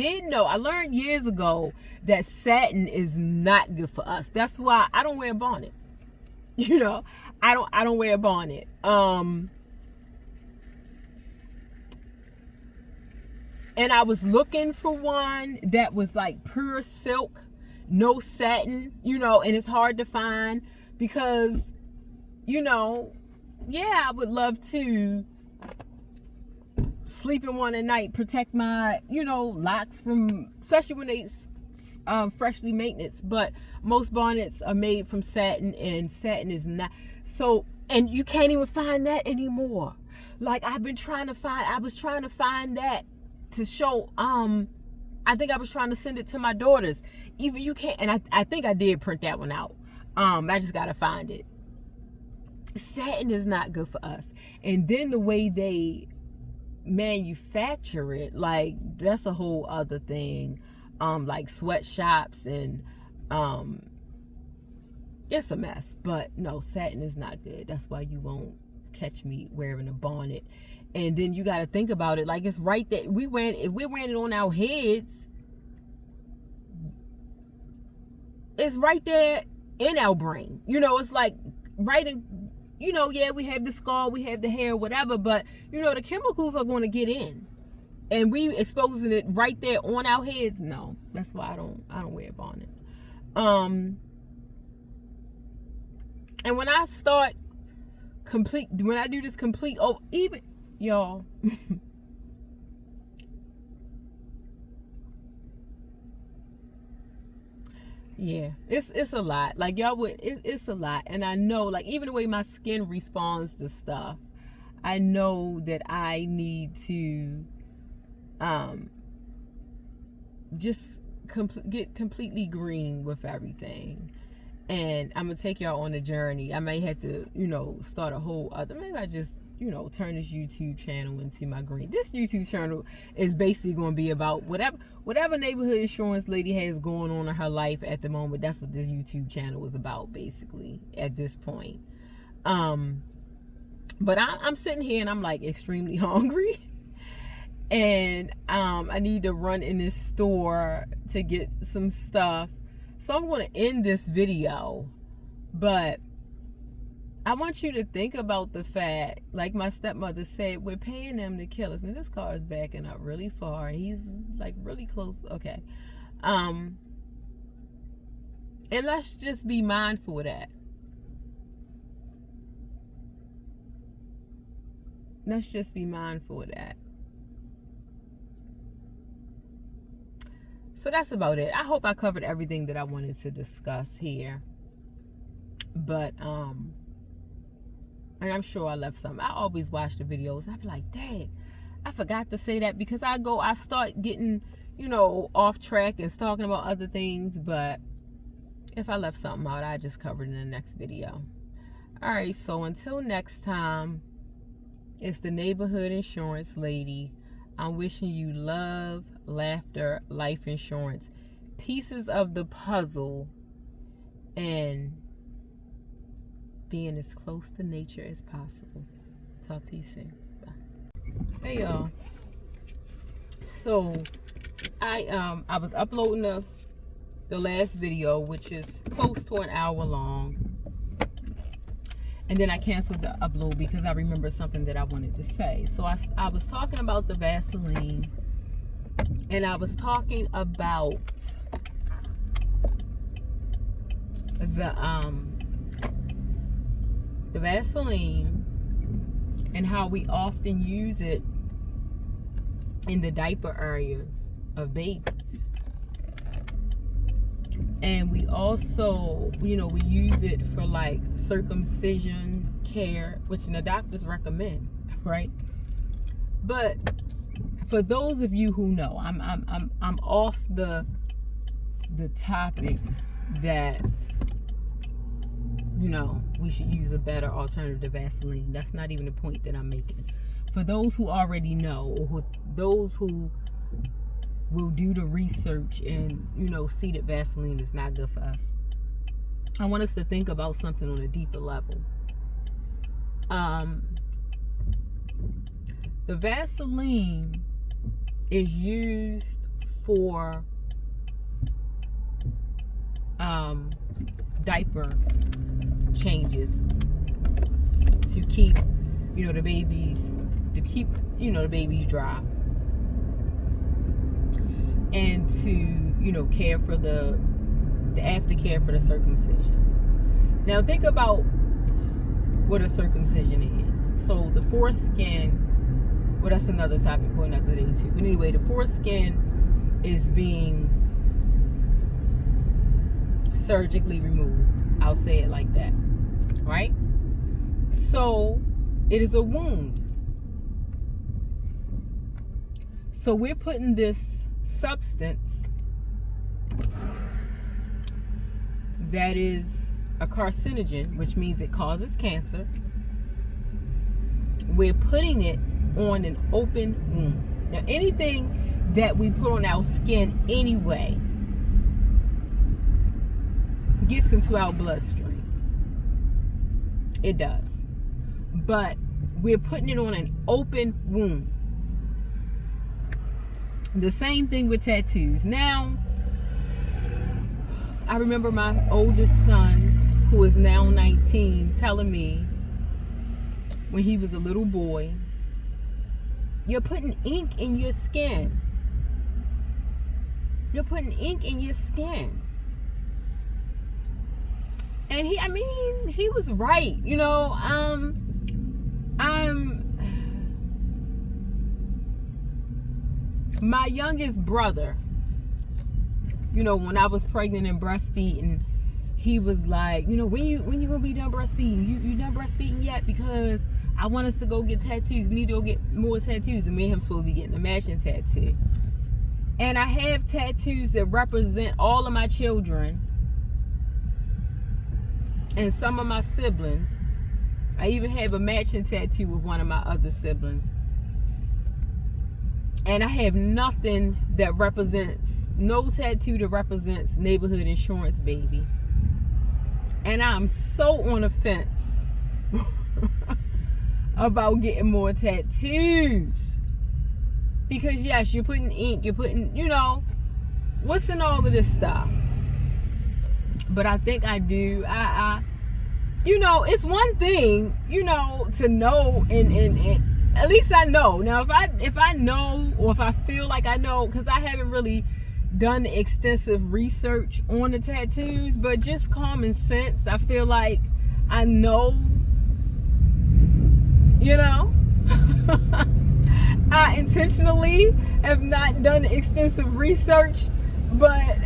Speaker 1: learned years ago that satin is not good for us. That's why I don't wear a bonnet. I don't wear a bonnet. And I was looking for one that was like pure silk, no satin, and it's hard to find, because, I would love to sleep in one at night, protect my, locks from, especially when they freshly maintenance. But most bonnets are made from satin, and satin is not. So, and you can't even find that anymore. Like, I was trying to find that to show. I think I was trying to send it to my daughters. Even you can't, and I think I did print that one out. I just gotta find it. satin is not good for us. And then the way they manufacture it, like, that's a whole other thing. Like sweatshops and it's a mess. But no, satin is not good. That's why you won't catch me wearing a bonnet. And then you got to think about it, like, it's right there. If we wearing it on our heads, it's right there in our brain. You know, it's like right in, you know, yeah, we have the skull, we have the hair, whatever, but you know, the chemicals are going to get in, and we exposing it right there on our heads. No, that's why I don't wear a bonnet. And when I start when I do this complete, even y'all, yeah, it's a lot. Like, y'all would, it's a lot. And I know, like, even the way my skin responds to stuff, I know that I need to just get completely green with everything. And I'm gonna take y'all on a journey. I may have to, you know, start a whole other, maybe I just, you know, turn this YouTube channel into my green. This YouTube channel is basically going to be about whatever neighborhood insurance lady has going on in her life at the moment. That's what this YouTube channel is about, basically, at this point. But I'm sitting here and I'm like extremely hungry, and I need to run in this store to get some stuff. So I'm going to end this video, but I want you to think about the fact, like my stepmother said, we're paying them to kill us. And this car is backing up really far. He's like really close. Okay. And let's just be mindful of that. Let's just be mindful of that. So that's about it. I hope I covered everything that I wanted to discuss here. But, and I'm sure I left something. I always watch the videos. I be like, dang, I forgot to say that, because I start getting, you know, off track and talking about other things. But if I left something out, I just covered in the next video. All right, so until next time, it's the neighborhood insurance lady. I'm wishing you love, laughter, life insurance, pieces of the puzzle, and being as close to nature as possible. Talk to you soon. Bye. Hey y'all. So I was uploading the last video, which is close to an hour long, and then I canceled the upload because I remembered something that I wanted to say. So I was talking about the Vaseline, and I was talking about the Vaseline and how we often use it in the diaper areas of babies. And we also, you know, we use it for like circumcision care, which the doctors recommend, right? But for those of you who know, I'm off the topic that, you know, we should use a better alternative to Vaseline. That's not even the point that I'm making. For those who already know, or those who will do the research and, you know, see that Vaseline is not good for us, I want us to think about something on a deeper level. The Vaseline is used for diaper changes to keep, you know, the babies dry, and to, you know, care for the aftercare for the circumcision. Now think about what a circumcision is. So the foreskin, well, that's another topic for another day too. But anyway, the foreskin is being surgically removed. I'll say it like that, right? So it is a wound. So we're putting this substance that is a carcinogen, which means it causes cancer, we're putting it on an open wound. Now, anything that we put on our skin anyway gets into our bloodstream. It does. But we're putting it on an open wound. The same thing with tattoos. Now, I remember my oldest son, who is now 19, telling me when he was a little boy, you're putting ink in your skin. You're putting ink in your skin. And he was right. My youngest brother, when I was pregnant and breastfeeding, he was like, when you gonna be done breastfeeding? You done breastfeeding yet? Because I want us to go get tattoos. We need to go get more tattoos. And me and him supposed to be getting a matching tattoo. And I have tattoos that represent all of my children and some of my siblings. I even have a matching tattoo with one of my other siblings. And I have nothing that represents, no tattoo that represents Neighborhood Insurance Baby. And I'm so on the fence about getting more tattoos. Because yes, you're putting ink, you're putting, what's in all of this stuff? But I think I do. It's one thing, to know and at least I know. Now, if I know, or if I feel like I know, because I haven't really done extensive research on the tattoos, but just common sense, I feel like I know, I intentionally have not done extensive research, but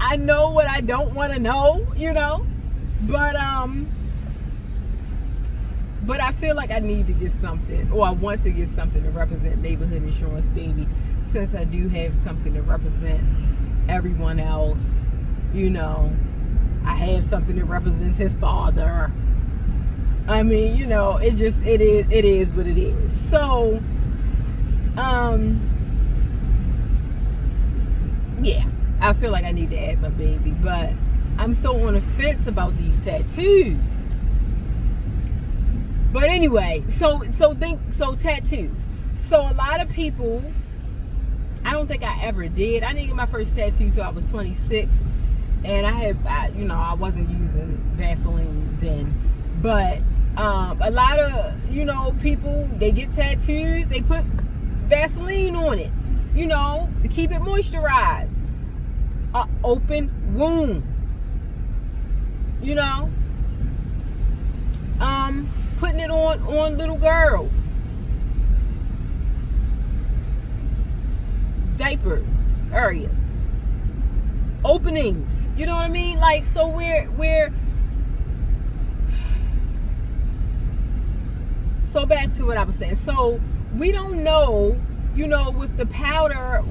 Speaker 1: I know what I don't want to know, but I feel like I need to get something, or I want to get something to represent Neighborhood Insurance Baby, since I do have something that represents everyone else. I have something that represents his father. It is what it is. So, yeah, I feel like I need to add my baby, but I'm so on the fence about these tattoos. But anyway, so tattoos. So a lot of people, I don't think I ever did. I didn't get my first tattoo till I was 26, and I wasn't using Vaseline then. But a lot of people, they get tattoos, they put Vaseline on it, to keep it moisturized. An open wound, putting it on little girls, diapers, areas, openings, you know what I mean? Like, so we're so back to what I was saying. So we don't know, with the powder,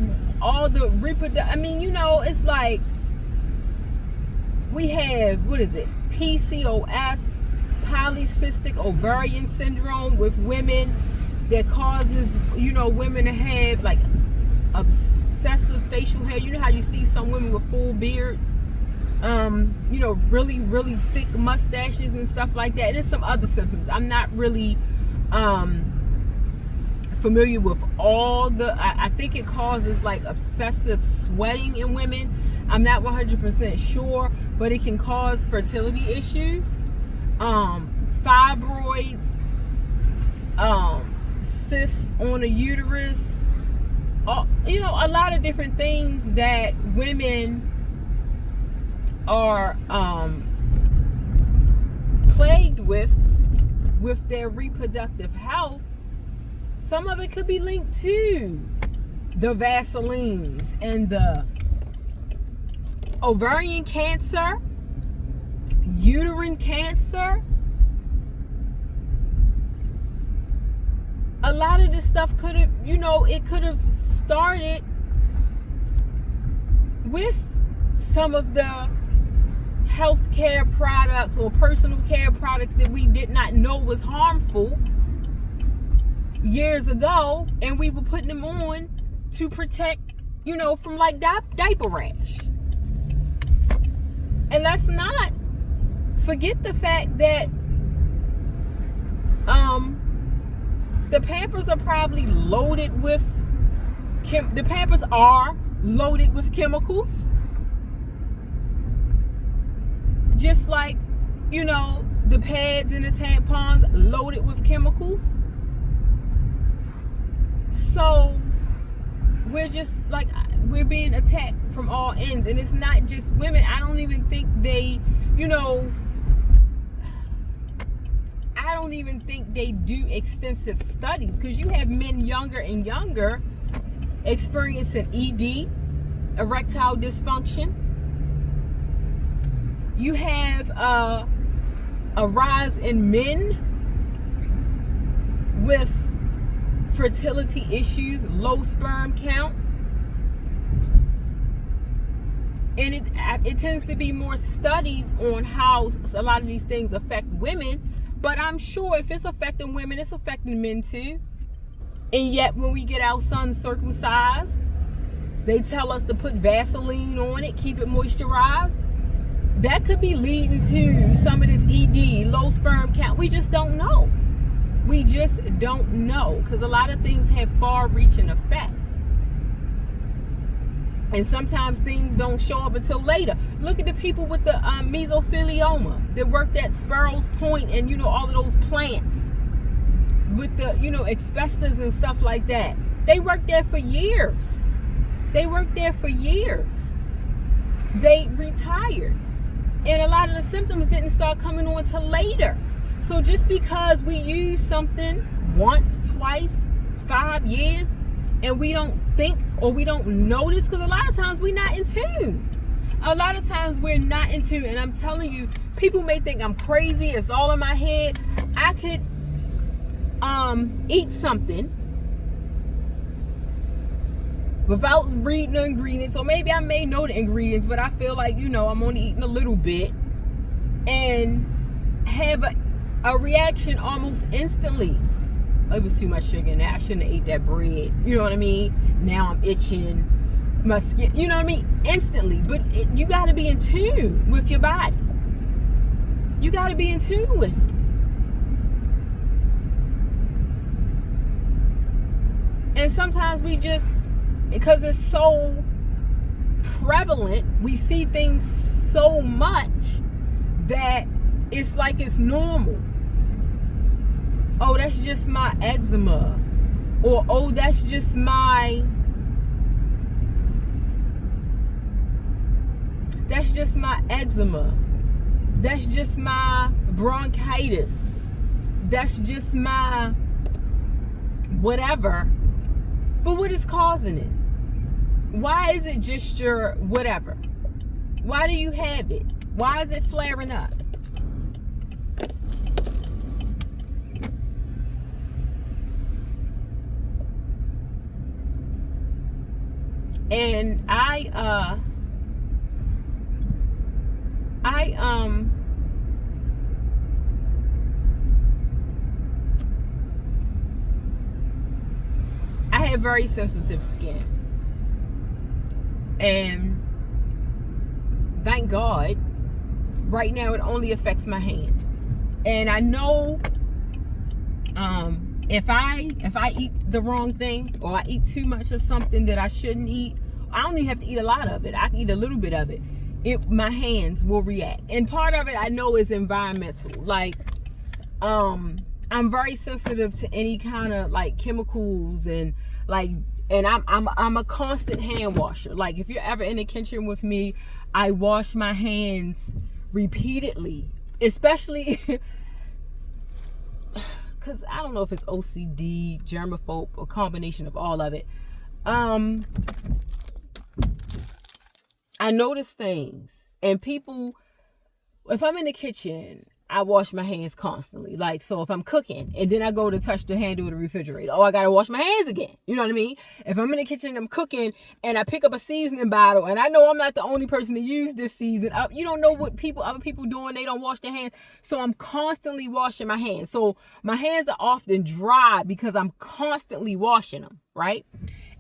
Speaker 1: all the it's like we have, what is it, PCOS, polycystic ovarian syndrome, with women, that causes women to have like obsessive facial hair. How you see some women with full beards, really, really thick mustaches and stuff like that. And there's some other symptoms. I'm not really familiar with all I think it causes like obsessive sweating in women. I'm not 100% sure, but it can cause fertility issues, fibroids, cysts on the uterus, a lot of different things that women are plagued with their reproductive health. Some of it could be linked to the Vaselines and the ovarian cancer, uterine cancer. A lot of this stuff could have, it could have started with some of the healthcare products or personal care products that we did not know was harmful years ago, and we were putting them on to protect, from like diaper rash. And let's not forget the fact that the Pampers are probably loaded with chemicals. Just like, the pads and the tampons loaded with chemicals. So we're being attacked from all ends. And it's not just women. I don't even think they do extensive studies, because you have men younger and younger experiencing ED, erectile dysfunction. You have a rise in men with fertility issues, low sperm count. And it tends to be more studies on how a lot of these things affect women. But I'm sure if it's affecting women, it's affecting men too. And yet when we get our sons circumcised, they tell us to put Vaseline on it, keep it moisturized. That could be leading to some of this ED, low sperm count. We just don't know. We just don't know, because a lot of things have far-reaching effects. And sometimes things don't show up until later. Look at the people with the mesothelioma that worked at Sparrows Point and, all of those plants with the, asbestos and stuff like that. They worked there for years. They retired. And a lot of the symptoms didn't start coming on until later. So just because we use something once, twice, 5 years, and we don't think or we don't notice, because a lot of times we're not in tune. And I'm telling you, people may think I'm crazy. It's all in my head. I could eat something without reading the ingredients. So maybe I may know the ingredients, but I feel like, I'm only eating a little bit, and have a reaction almost instantly. It was too much sugar in there. I shouldn't have ate that bread. You know what I mean? Now I'm itching. My skin, you know what I mean? Instantly. But you got to be in tune with your body. You got to be in tune with it. And sometimes we just, because it's so prevalent, we see things so much that it's like it's normal. Oh, that's just my eczema. Or, oh, that's just my eczema. That's just my bronchitis. That's just my whatever. But what is causing it? Why is it just your whatever? Why do you have it? Why is it flaring up? And I have very sensitive skin, and thank God right now it only affects my hands. And I know if I eat the wrong thing, or I eat too much of something that I shouldn't eat, I don't even have to eat a lot of it. I can eat a little bit of it. My hands will react. And part of it I know is environmental. Like, I'm very sensitive to any kind of like chemicals, and I'm a constant hand washer. Like, if you're ever in the kitchen with me, I wash my hands repeatedly, especially because I don't know if it's OCD, germaphobe, or combination of all of it. I notice things, and people, if I'm in the kitchen, I wash my hands constantly. Like, so if I'm cooking and then I go to touch the handle of the refrigerator, oh, I got to wash my hands again. You know what I mean? If I'm in the kitchen and I'm cooking and I pick up a seasoning bottle and I know I'm not the only person to use this season, you don't know what other people doing. They don't wash their hands. So I'm constantly washing my hands. So my hands are often dry because I'm constantly washing them, right?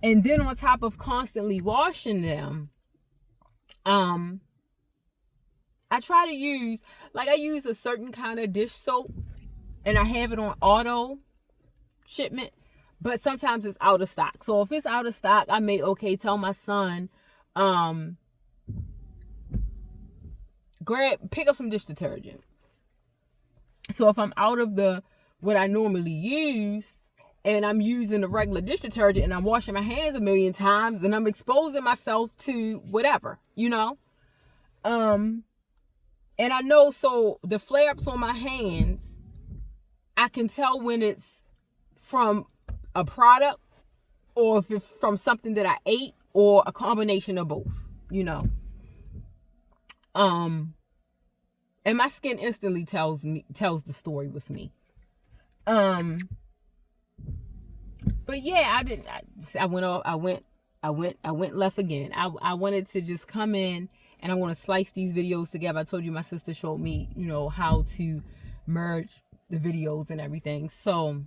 Speaker 1: And then on top of constantly washing them, I try to use, like, I use a certain kind of dish soap and I have it on auto shipment, but sometimes it's out of stock. So if it's out of stock, I may, tell my son, pick up some dish detergent. So if I'm out of what I normally use and I'm using the regular dish detergent and I'm washing my hands a million times and I'm exposing myself to whatever, and I know, so the flare-ups on my hands, I can tell when it's from a product or if it's from something that I ate or a combination of both, And my skin instantly tells the story with me. But yeah, I went left again. I wanted to just come in and I want to slice these videos together. I told you my sister showed me, how to merge the videos and everything. So,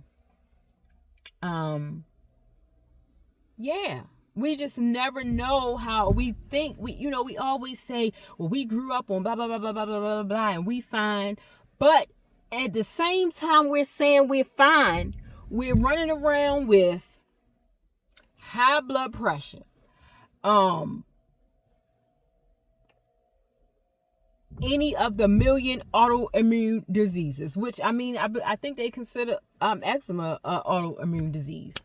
Speaker 1: yeah, we just never know how we think. We always say, well, we grew up on blah, blah, blah, blah, blah, blah, blah, blah, and we fine. But at the same time we're saying we're fine, we're running around with high blood pressure, any of the million autoimmune diseases, which I think they consider eczema autoimmune disease.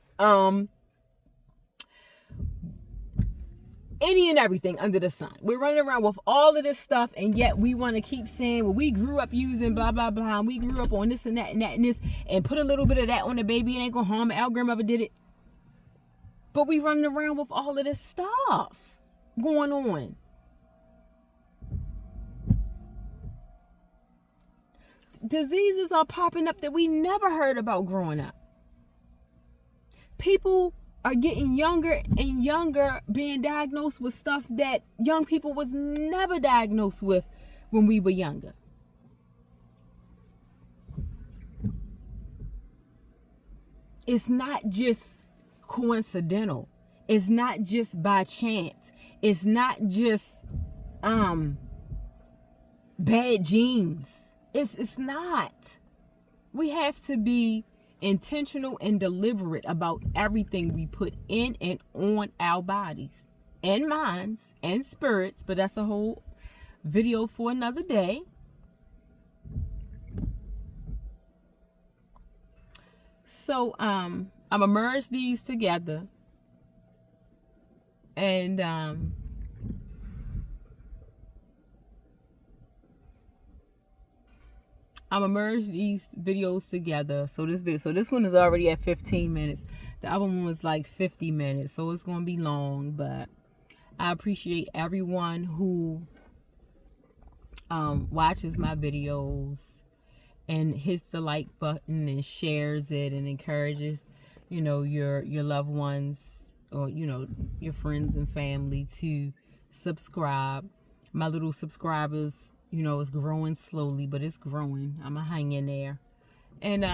Speaker 1: Any and everything under the sun. We're running around with all of this stuff, and yet we want to keep saying, well, we grew up using blah, blah, blah, and we grew up on this and that and that and this, and put a little bit of that on the baby, and ain't gonna harm it. Our grandmother did it. But we running around with all of this stuff going on. Diseases are popping up that we never heard about growing up. People are getting younger and younger, being diagnosed with stuff that young people was never diagnosed with when we were younger. It's not just coincidental. It's not just by chance. It's not just bad genes. It's not. We have to be intentional and deliberate about everything we put in and on our bodies and minds and spirits, but that's a whole video for another day. So I'm gonna merge these together, and I'm gonna merge these videos together. So this one is already at 15 minutes. The other one was like 50 minutes. So it's gonna be long, but I appreciate everyone who watches my videos and hits the like button and shares it and encourages, your loved ones or, your friends and family to subscribe. My little subscribers, it's growing slowly, but it's growing. I'm going to hang in there. And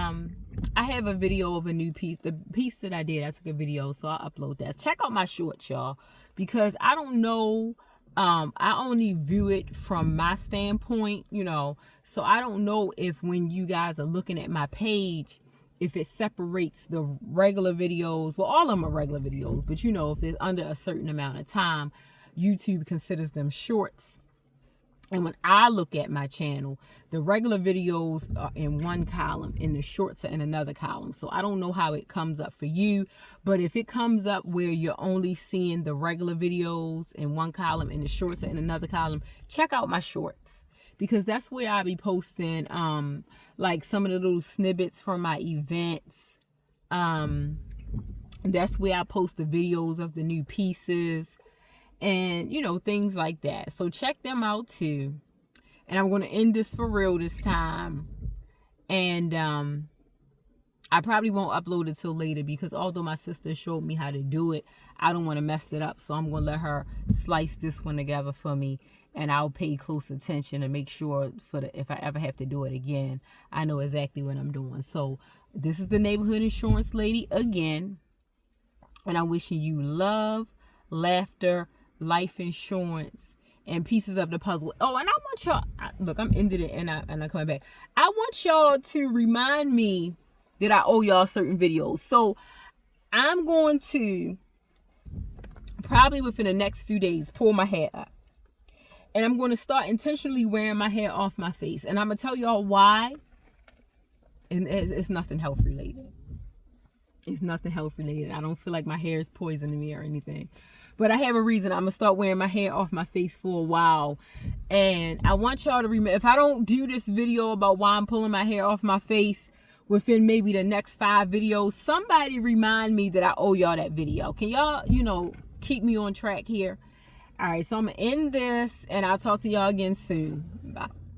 Speaker 1: I have a video of a new piece. The piece that I did, I took a video, so I'll upload that. Check out my shorts, y'all, because I don't know. I only view it from my standpoint, so I don't know if when you guys are looking at my page, if it separates the regular videos. Well, all of them are regular videos, but if it's under a certain amount of time, YouTube considers them shorts. And when I look at my channel, the regular videos are in one column and the shorts are in another column. So I don't know how it comes up for you, but if it comes up where you're only seeing the regular videos in one column and the shorts are in another column, check out my shorts, because that's where I'll be posting like some of the little snippets from my events. That's where I post the videos of the new pieces and things like that. So check them out too. And I'm going to end this for real this time. And I probably won't upload it till later, because although my sister showed me how to do it, I don't want to mess it up. So I'm going to let her slice this one together for me, and I'll pay close attention and make sure if I ever have to do it again, I know exactly what I'm doing. So this is the Neighborhood Insurance Lady again, and I'm wishing you love, laughter, life insurance, and pieces of the puzzle. Oh, and I want y'all, look, I'm ending it and I'm coming back. I want y'all to remind me that I owe y'all certain videos. So I'm going to, probably within the next few days, pull my hair up. And I'm going to start intentionally wearing my hair off my face. And I'm going to tell y'all why. And it's nothing health related. It's nothing health related. I don't feel like my hair is poisoning me or anything. But I have a reason. I'm going to start wearing my hair off my face for a while. And I want y'all to remember, if I don't do this video about why I'm pulling my hair off my face within maybe the next 5 videos, somebody remind me that I owe y'all that video. Can y'all, keep me on track here? All right, so I'm going to end this, and I'll talk to y'all again soon. Bye.